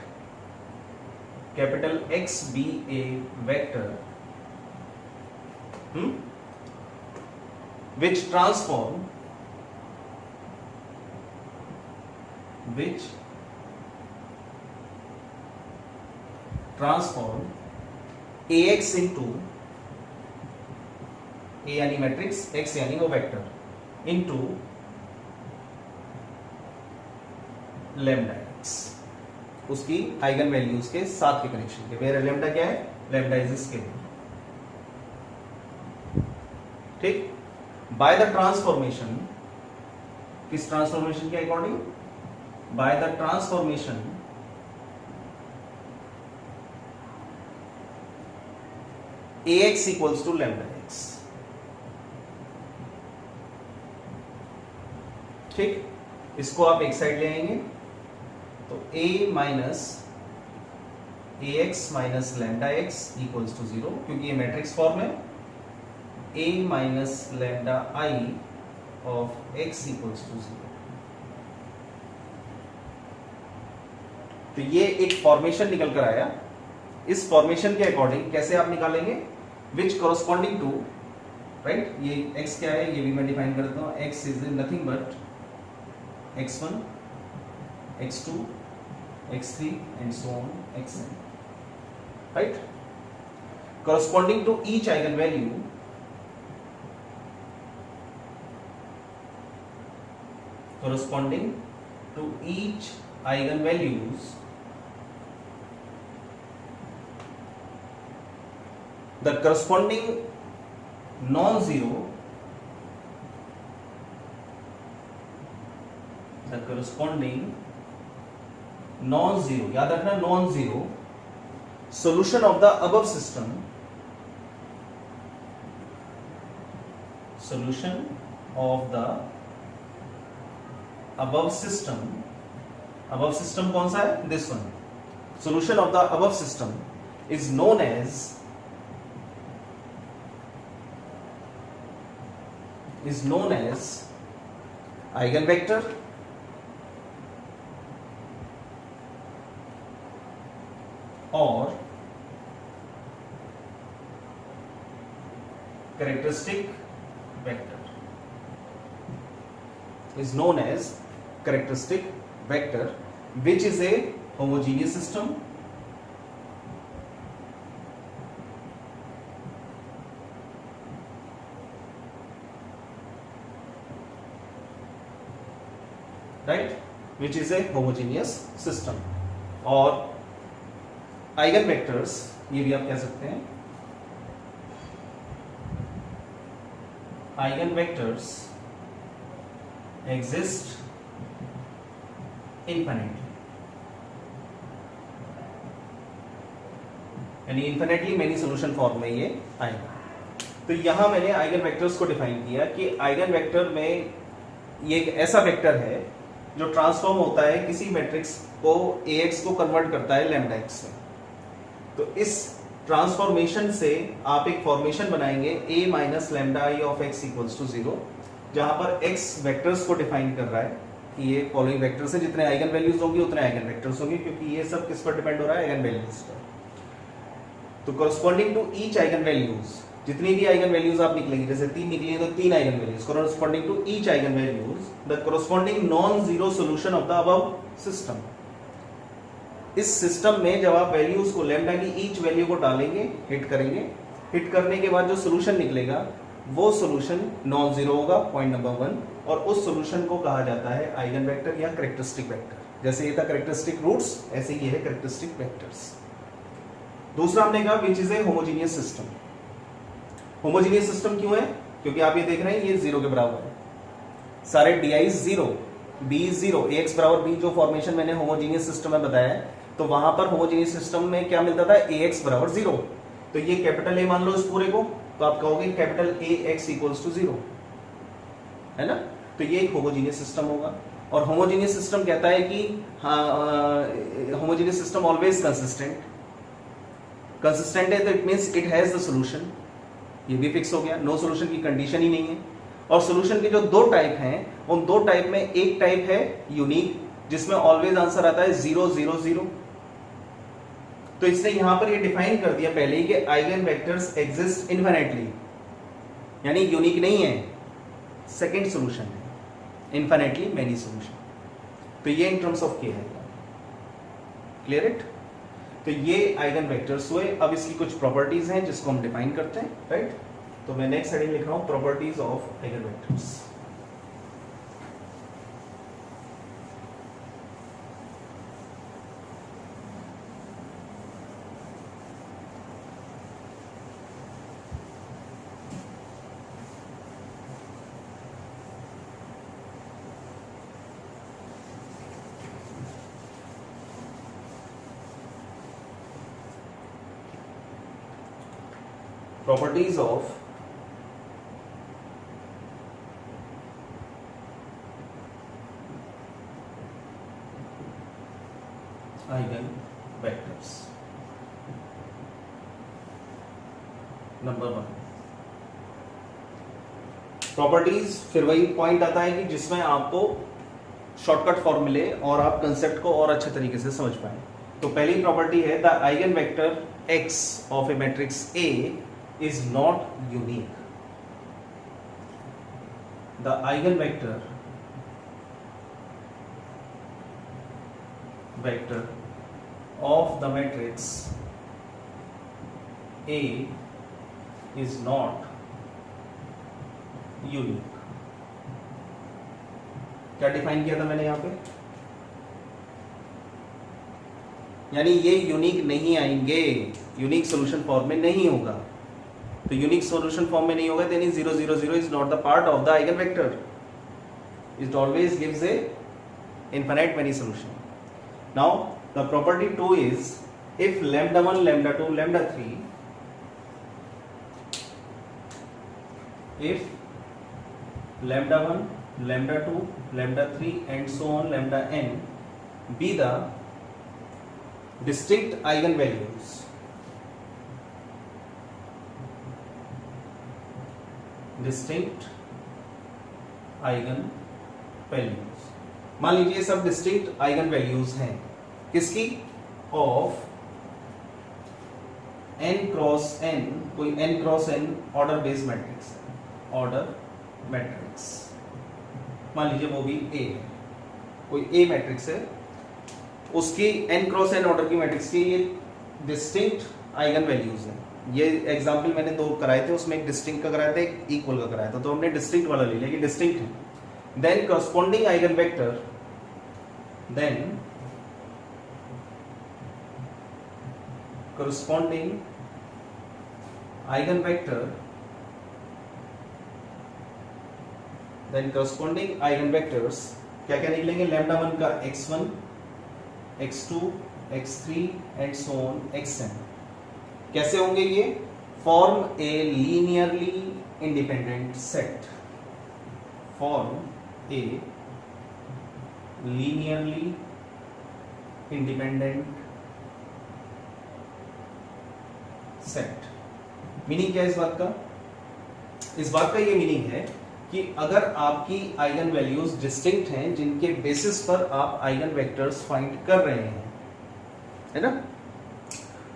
capital x be a vector which transform ax into a यानी मैट्रिक्स, x यानी वो वेक्टर, into लैम्डा x, उसकी आइगन वैल्यूज के साथ के कनेक्शन के। वेयर लैम्डा क्या है? लैम्डा इज स्केलर, ठीक। बाय द ट्रांसफॉर्मेशन, किस ट्रांसफॉर्मेशन के according? By the transformation ax equals to lambda x, ठीक। इसको आप एक साइड ले आएंगे तो a minus ax minus lambda x equals to 0, क्योंकि ये मैट्रिक्स फॉर्म है। a minus lambda i of x equals to 0। तो ये एक फॉर्मेशन निकल कर आया। इस फॉर्मेशन के अकॉर्डिंग कैसे आप निकालेंगे? विच कॉरस्पॉन्डिंग टू, राइट, ये x क्या है ये भी मैं डिफाइन कर देता हूं। x is nothing but x1, x2, x3 and so on xn, right. Corresponding to each eigen value, corresponding to each eigenvalues, the corresponding non-zero, याद रखना non-zero solution of the above system, solution of the above system, above system कौन सा है? this one. Solution of the above system is known as eigenvector or characteristic vector, is known as characteristic vector, which is a homogeneous system, right, which is a homogeneous system. और आइगन वेक्टर्स, ये भी आप कह सकते हैं, आइगन वेक्टर्स एग्जिस्ट इनफिनिटली, यानी इनफिनिटली मेनी सोल्यूशन फॉर्म में ये आएगा। तो यहां मैंने आइगन वेक्टर्स को डिफाइन किया कि आइगन वेक्टर में ये एक ऐसा वेक्टर है जो ट्रांसफॉर्म होता है किसी मैट्रिक्स को AX को कन्वर्ट करता है लैम्डा x से। तो इस ट्रांसफॉर्मेशन से आप एक फॉर्मेशन बनाएंगे A minus lambda I of x equals to 0, जहां पर x वेक्टर्स को डिफाइन कर रहा है कि ये फॉलोइंग वेक्टर्स हैं, जितने आइगन वैल्यूज होंगे उतने आइगन वेक्टर्स होंगे, क्योंकि ये सब किस पर डिपेंड हो रहा है, आइगन वैल्यूज पर। तो corresponding to each eigen values, जितनी भी आइगन वैल्यूज आप निकलेंगी, जैसे 3 निकली है तो 3 eigen values, corresponding to each eigen values the corresponding non zero solution of the above system. इस सिस्टम में जब आप वैल्यूज को लैम्डा की ईच वैल्यू को डालेंगे, हिट करेंगे, हिट करने के बाद जो सोल्यूशन निकलेगा वो सोल्यूशन नॉन जीरो होगा, पॉइंट नंबर 1, और उस सोल्यूशन को कहा जाता है आइगन वेक्टर या कैरेक्टरिस्टिक वेक्टर। जैसे ये था कैरेक्टरिस्टिक रूट्स, ऐसे ये है कैरेक्टरिस्टिक वेक्टर्स। दूसरा हमने कहा which is a homogeneous system. Homogeneous system क्यों है? क्योंकि आप ये देख रहे हैं ये 0 के बराबर है, सारे DI 0, B 0, AX बराबर B, जो फॉर्मेशन मैंने होमोजीनियस सिस्टम में बताया है, तो वहां पर होमोजीनियस सिस्टम में क्या मिलता था, AX बराबर 0। तो ये कैपिटल A मान लो इस पूरे को, तो आप कहोगे कैपिटल AX इक्वल्स टू 0, है ना। तो ये एक होमोजीनियस सिस्टम होगा। और होमोजीनियस सिस्टम कहता है कि होमोजीनियस सिस्टम ऑलवेज कंसिस्टेंट है, तो it means it has the solution, ये भी फिक्स हो गया, नो सॉल्यूशन की कंडीशन ही नहीं है। और सॉल्यूशन के जो 2 टाइप हैं, उन 2 टाइप में एक टाइप है यूनिक, जिसमें ऑलवेज आंसर आता है 0 0 0। तो इसने यहां पर ये डिफाइन कर दिया पहले ही कि आइगन वेक्टर्स एग्जिस्ट इनफिनिटली, यानी यूनिक नहीं है, सेकंड सॉल्यूशन है, इनफिनिटली मेनी सॉल्यूशन। तो ये इन टर्म्स ऑफ के है, क्लियर इट। तो ये आइगन वेक्टर्स हुए। अब इसकी कुछ प्रॉपर्टीज हैं जिसको हम डिफाइन करते हैं, राइट। तो मैं नेक्स्ट हेडिंग लिख रहा हूं, properties of eigen vectors. Properties of eigen vectors। Number 1, properties, फिर वही पॉइंट आता है कि जिसमें आपको शॉर्टकट फॉर्मूले और आप कंसेप्ट को और अच्छे तरीके से समझ पाए। तो पहली प्रॉपर्टी है the eigen vector x of a matrix A is not unique। The eigenvector of the matrix A is not unique। क्या डिफाइन किया था मैंने यहां पे, यानी ये यूनिक नहीं आएंगे, यूनिक सॉल्यूशन फॉर्म में नहीं होगा। तो यूनिक सॉल्यूशन फॉर्म में नहीं होगा, यानी 0 0 0 is not the part of the eigen vector, it always gives A infinite many solution. Now the property 2 is if lambda 1 lambda 2 lambda 3, if lambda 1 lambda 2 lambda 3 and so on lambda n be the distinct eigenvalues मान लीजिए सब डिस्टिंक्ट आइगन वैल्यूज हैं, किसकी, ऑफ n क्रॉस n, कोई n cross n order based matrix, order matrix, मान लीजिए वो भी A है, कोई A मैट्रिक्स है, उसकी n क्रॉस n ऑर्डर की मैट्रिक्स की ये डिस्टिंक्ट आइगन वैल्यूज हैं। ये एग्जांपल मैंने 2 कराए थे, उसमें एक डिस्टिंक्ट का कराया था, एक इक्वल का कराया था, तो हमने डिस्टिंक्ट वाला ले लिया कि डिस्टिंक्ट है। Then corresponding eigen vector, then corresponding eigenvector, then corresponding eigenvectors क्या क्या निकलेंगे, लैम्डा 1 का x1, x2, x3 and so on xn। कैसे होंगे ये? फॉर्म ए लीनियरली इंडिपेंडेंट सेट, फॉर्म ए लीनियरली इंडिपेंडेंट सेट। मीनिंग क्या है इस बात का? इस बात का ये मीनिंग है कि अगर आपकी आइगन वैल्यूज डिस्टिंक्ट हैं जिनके बेसिस पर आप आइगन वेक्टर्स फाइंड कर रहे हैं, है ना,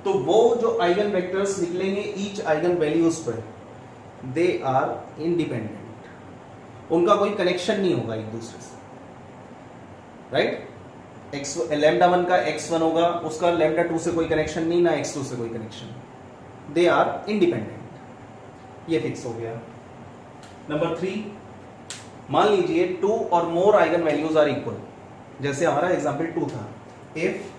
तो वो जो आइगन वेक्टर्स निकलेंगे ईच आइगन वैल्यूज पर, दे आर इंडिपेंडेंट, उनका कोई कनेक्शन नहीं होगा एक दूसरे से, राइट? लैम्डा 1 का x1 होगा, उसका लैम्डा 2 से कोई कनेक्शन नहीं, ना x2 से कोई कनेक्शन, दे आर इंडिपेंडेंट। ये फिक्स हो गया। नंबर 3, मान लीजिए 2 और more eigen values are equal, जैसे हमारा एग्जांपल 2 था। इफ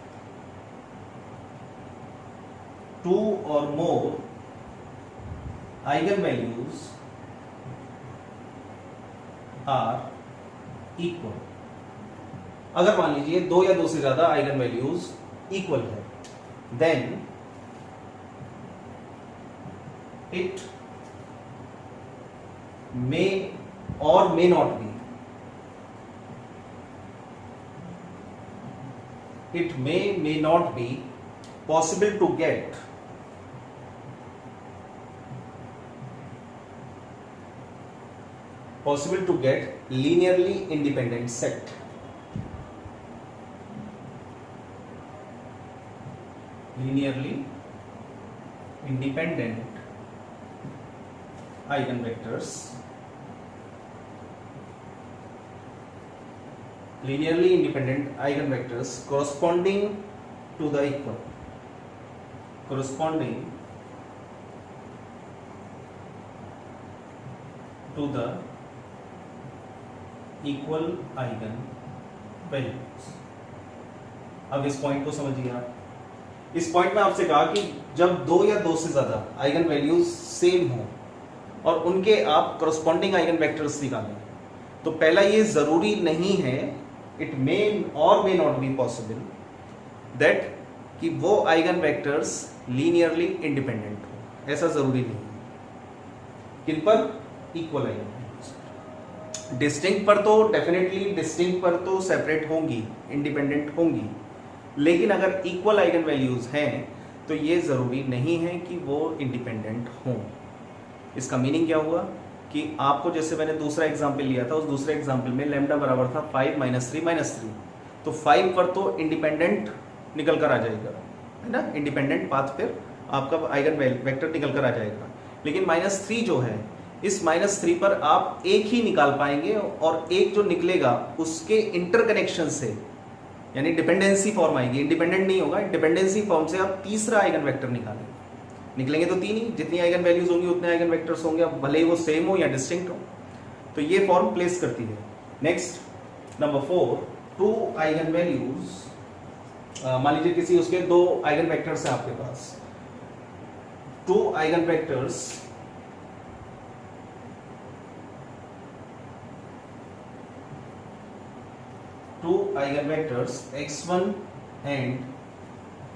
2 और more eigen values are equal, अगर मान लीजिए 2 या 2 से ज्यादा आइगन वैल्यूज इक्वल है, then it may or may not be, it may not be possible to get linearly independent set, linearly independent eigenvectors, linearly independent eigenvectors corresponding to the equal, corresponding to the equal eigen values। अब इस पॉइंट को समझिए आप। इस पॉइंट में आपसे कहा कि जब 2 या 2 से ज्यादा आइगन वैल्यूज सेम हो और उनके आप करस्पॉन्डिंग आइगन वेक्टर्स निकालें, तो पहला ये जरूरी नहीं है, इट मे और may not be possible that कि वो आइगन वेक्टर्स लीनियरली इंडिपेंडेंट हो, ऐसा जरूरी नहीं है। किन पर? Equal eigen values. डिस्टिंक्ट पर तो डेफिनेटली, डिस्टिंक्ट पर तो सेपरेट होंगी, इंडिपेंडेंट होंगी, लेकिन अगर इक्वल आइगन वैल्यूज हैं तो ये जरूरी नहीं है कि वो इंडिपेंडेंट हों। इसका मीनिंग क्या हुआ कि आपको, जैसे मैंने दूसरा एग्जाम्पल लिया था, उस दूसरे एग्जाम्पल में लैम्डा बराबर था 5 - 3 - 3, तो 5 पर तो इंडिपेंडेंट निकल कर आ जाएगा, है ना, इंडिपेंडेंट पाथ पर आपका आइगन वेक्टर निकल कर आ जाएगा। लेकिन -3 जो है, इस -3 पर आप एक ही निकाल पाएंगे, और एक जो निकलेगा उसके इंटरकनेक्शन से, यानी डिपेंडेंसी फॉर्म आएगी, इंडिपेंडेंट नहीं होगा, डिपेंडेंसी फॉर्म से आप तीसरा आइगन वेक्टर निकलेंगे तो 3 ही, जितनी आइगन वैल्यूज होंगी उतने आइगन वेक्टर्स होंगे, अब भले ही वो सेम हो या डिस्टिंक्ट हो, तो ये फॉर्म प्लेस करती है। नेक्स्ट नंबर 4, 2 आइगन वैल्यूज, मान लीजिए किसी उसके 2 आइगन वेक्टर्स हैं आपके पास, 2 eigen vectors x1 and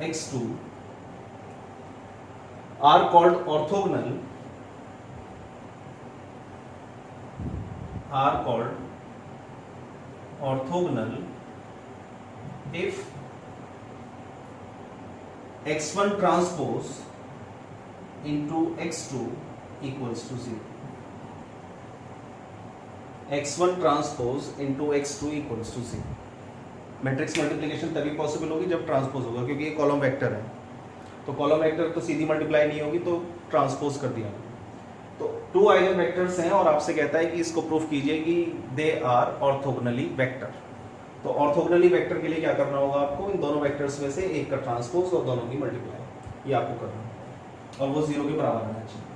x2 are called orthogonal, if x1 transpose into x2 equals to 0, x1 transpose into x2 equals to 0। Matrix multiplication तभी पॉसिबल होगी जब ट्रांसपोज होगा, क्योंकि ये कॉलम वेक्टर है, तो कॉलम वेक्टर तो सीधी मल्टीप्लाई नहीं होगी, तो ट्रांसपोज कर दिया। तो 2 आइगन वेक्टर्स हैं और आपसे कहता है कि इसको प्रूफ कीजिए कि दे आर ऑर्थोगोनली वेक्टर। तो ऑर्थोगोनली वेक्टर के लिए क्या करना होगा आपको? इन दोनों वेक्टर्स में से एक का ट्रांसपोज और दोनों की मल्टीप्लाई, ये आपको करना है, और वो 0 के बराबर आना चाहिए।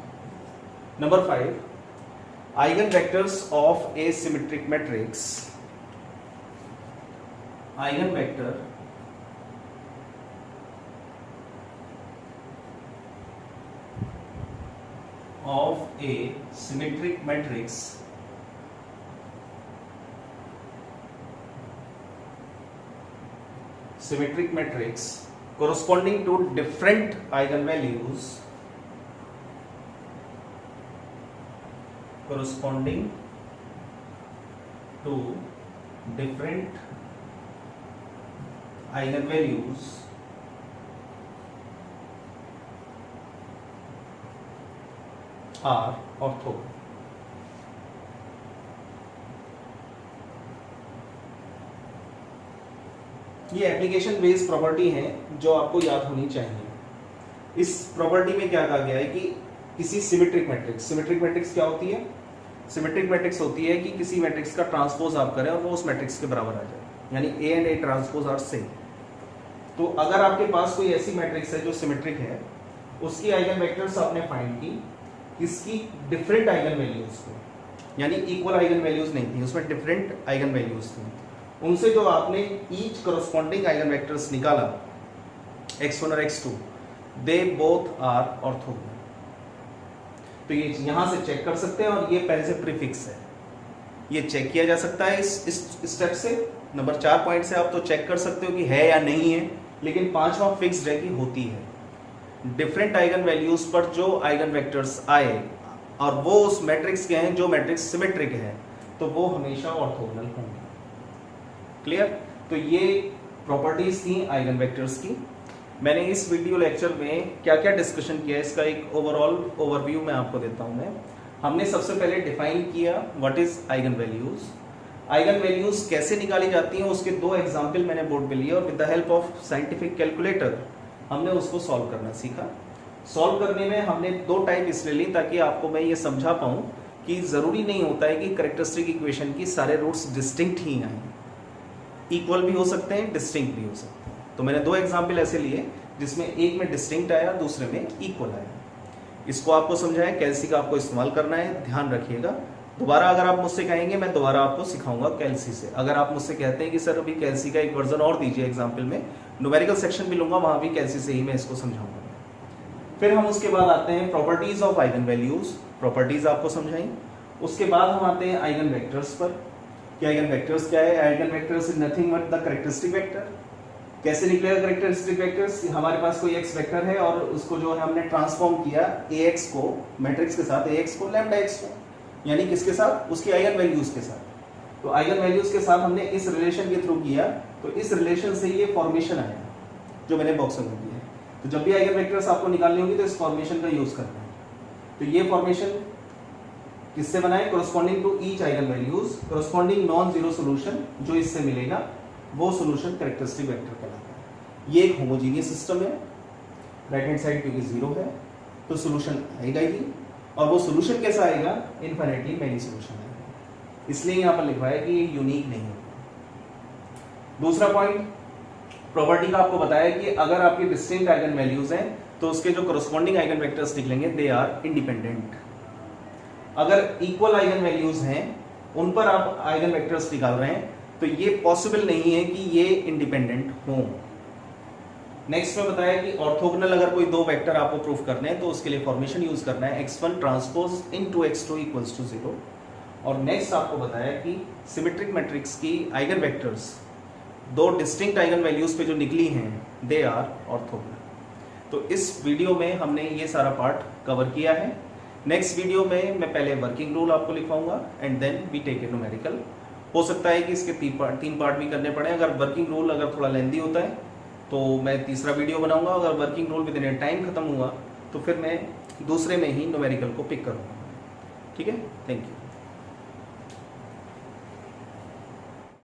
Number 5, eigen vectors of A symmetric matrix, eigen vector A symmetric matrix corresponding to different eigenvalues are orthogonal. ये एप्लीकेशन बेस्ड प्रॉपर्टी है जो आपको याद होनी चाहिए। इस प्रॉपर्टी में क्या कहा गया है कि किसी सिमेट्रिक मैट्रिक्स क्या होती है? सिमेट्रिक मैट्रिक्स होती है कि किसी मैट्रिक्स का ट्रांसपोज आप करें और वो उस मैट्रिक्स के बराबर आ जाए, यानी A and A transpose are same. तो अगर आपके पास कोई ऐसी मैट्रिक्स है जो सिमेट्रिक है, उसकी आइगन वेक्टर्स आपने फाइंड की, इसकी डिफरेंट आइगन वैल्यूज को, यानी इक्वल आइगन वैल्यूज नहीं थी, उसमें डिफरेंट आइगन वैल्यूज थी, उनसे जो आपने ईच करस्पॉन्डिंग आइगन वेक्टर्स निकाला x1 और x2, they both are orthogonal. तो ये यहां से चेक कर सकते हैं, और ये पहले से प्रीफिक्स है, ये चेक किया जा सकता है इस स्टेप से। नंबर 4 पॉइंट से आप तो चेक कर सकते हो कि है या नहीं है, लेकिन 5वां फिक्स्ड है कि होती है। डिफरेंट आइगन वैल्यूज पर जो आइगन वेक्टर्स आए और वो उस मैट्रिक्स के हैं जो मैट्रिक्स सिमेट्रिक है, तो वो हमेशा ऑर्थोगोनल होंगे। क्लियर? तो ये प्रॉपर्टीज थी आइगन वेक्टर्स की। मैंने इस वीडियो लेक्चर में क्या क्या डिस्कशन किया, इसका एक ओवरऑल ओवरव्यू मैं आपको देता हूं। हमने सबसे पहले डिफाइन किया what is eigen values, eigen values कैसे निकाली जाती हैं, उसके 2 एग्जाम्पल मैंने बोर्ड पे लिए, और with the help of scientific calculator हमने उसको सॉल्व करना सीखा। सॉल्व करने में हमने 2 टाइप इसलिए ली ताकि आपको मैं ये समझा पाऊं कि जरूरी नहीं होता है कि कैरेक्टरिस्टिक इक्वेशन की सारे रूट्स डिस्टिंक्ट ही आए, इक्वल भी हो सकते हैं, डिस्टिंक्ट भी हो सकते हैं। तो मैंने 2 एग्जाम्पल ऐसे लिए जिसमें एक में डिस्टिंक्ट आया, दूसरे में इक्वल आया। इसको आपको समझाया, कैल्सी का आपको इस्तेमाल करना है, ध्यान रखिएगा। दोबारा अगर आप मुझसे कहेंगे, मैं दोबारा आपको सिखाऊंगा कैल्सी से। अगर आप मुझसे कहते हैं कि सर अभी कैल्सी का एक वर्जन और दीजिए एग्जाम्पल में, न्यूमेरिकल सेक्शन भी लूंगा, वहां भी कैल्सी से ही मैं इसको समझाऊंगा। फिर हम उसके बाद आते हैं properties of eigen values, properties आपको समझाई। उसके बाद हम आते हैं आइगन वेक्टर्स पर कि आइगन वेक्टर्स क्या है। Eigen vectors is nothing but the characteristic vector. कैसे निकलेगा कैरेक्टरिस्टिक वेक्टर्स? हमारे पास कोई x वेक्टर है और उसको जो है हमने ट्रांसफॉर्म किया ax को, मैट्रिक्स के साथ ax को, लैम्डा x को, यानी किसके साथ? उसकी आइगन वैल्यूज के साथ। तो आइगन वैल्यूज के साथ हमने इस रिलेशन के थ्रू किया, तो इस रिलेशन से ये फॉर्मेशन आया जो मैंने बॉक्स में दिया है। तो जब भी आइगन वेक्टर्स आपको निकालनी होगी तो इस फॉर्मेशन का यूज करना है। तो ये फॉर्मेशन किससे बना है? Corresponding to each eigen values, corresponding non zero solution जो इससे मिलेगा वो सोल्यूशन कैरेक्टरिस्टिक वेक्टर कहलाता है। ये एक होमोजीनियस सिस्टम है, राइट हैंड साइड क्योंकि 0 है तो सोल्यूशन आएगा ही, और वो सोल्यूशन कैसा आएगा? इनफाइनाइटली मैनी सोल्यूशन आएगा। इसलिए यहां पर लिखा है कि ये यूनिक नहीं होगा। दूसरा पॉइंट, प्रॉपर्टी का आपको बताया कि अगर आपकी डिस्टिंक्ट आइगन वैल्यूज हैं तो उसके जो कोरस्पॉन्डिंग आइगन वेक्टर्स निकलेंगे दे आर इंडिपेंडेंट। अगर इक्वल आइगन वैल्यूज हैं उन पर आप आइगन वेक्टर्स निकाल रहे हैं तो ये पॉसिबल नहीं है कि ये इंडिपेंडेंट हों। नेक्स्ट में बताया कि ऑर्थोगोनल अगर कोई 2 वेक्टर आपको प्रूफ करने हैं तो उसके लिए फॉर्मेशन यूज करना है x1 transpose into x2 equals to 0। और नेक्स्ट आपको बताया कि सिमेट्रिक मैट्रिक्स की eigen vectors 2 distinct eigen values पे जो निकली हैं दे आर ऑर्थोगोनल। तो इस वीडियो में हमने ये सारा पार्ट कवर किया है। नेक्स्ट वीडियो में मैं पहले वर्किंग रूल आपको लिखवाऊंगा and then we take a numerical. हो सकता है कि इसके 3 पार्ट भी करने पड़े। अगर वर्किंग रूल अगर थोड़ा लेंदी होता है तो मैं तीसरा वीडियो बनाऊंगा। अगर working rule with in time खत्म हुआ तो फिर मैं दूसरे में ही न्यूमेरिकल को पिक करूंगा। ठीक है, थैंक यू।